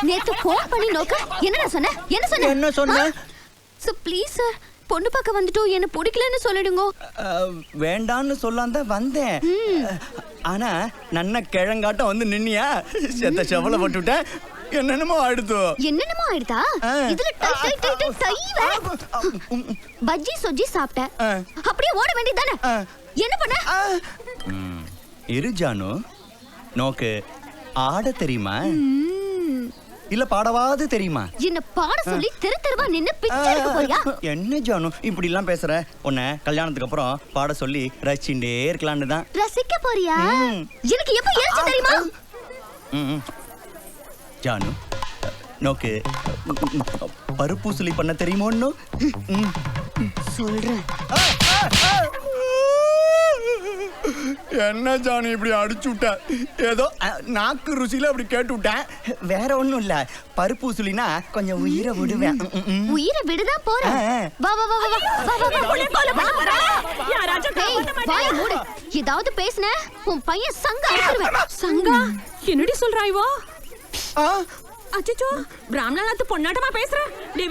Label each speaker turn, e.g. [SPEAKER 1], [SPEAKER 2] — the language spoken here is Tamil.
[SPEAKER 1] நேத்து போன் பண்ணி நோக்க என்ன சொன்ன
[SPEAKER 2] என்ன சொன்ன
[SPEAKER 1] சோ ப்ளீஸ் சார் பொண்ணு பார்க்க வந்துட்டு என்ன பிடிக்கலன்னு சொல்லிடுங்க.
[SPEAKER 2] வேண்டான்னு சொல்லாம வந்தேன். ஆனா நன்ன கிழங்காட்டம் வந்து நின்னியா செத்த செவல போட்டுட்டேன். என்னென்னமோ ஆயிடுதோ.
[SPEAKER 1] என்னென்னமோ ஆயிடுதா? இதுல டை வேற. பஜ்ஜி சொஜ்ஜி சாப்பிட்டேன். அப்படியே ஓட வேண்டியதானே. என்ன பண்ண?
[SPEAKER 2] இரு ஜானு, நோக்கு ஆட தெரியுமா இல்ல பாடவாது தெரியுமா?
[SPEAKER 1] என்ன பாட சொல்லி தெருவா நின்னு பிச்சை எடுக்க போறியா?
[SPEAKER 2] என்ன ஜானு இப்படி எல்லாம் பேசுற? உன்னை கல்யாணத்துக்கு அப்புறம் பாட சொல்லி ரசிச்சுட்டே இருக்கலாம்னு தான்.
[SPEAKER 1] ரசிக்க போறியா? எனக்கு எப்ப ஏறிச்சு தெரியுமா?
[SPEAKER 2] ஜானு, நோக்கு பருப்பூசலி பண்ண தெரியுமோன்னு
[SPEAKER 1] சொல்றேன்.
[SPEAKER 2] என்ன ஜானு இப்படி அடிச்சு விட்ட? ஏதோ நாக்கு ருசியில அப்படி கேட்டு விட்டேன். வேற ஒண்ணும் இல்ல. பருப்பூசலினா கொஞ்சம் உயிரை விடுவேன்.
[SPEAKER 1] உயிரை விடுதான் போறேன். வா வா வா வா வா. ஏதாவது பேசுன உன் பையன் சங்கா அடிச்சிருவேன்.
[SPEAKER 3] சங்கா என்னடி சொல்றாய்வோ? அச்சச்சோ பிராமணாத்து பொண்ணாட்டமா பேசுற.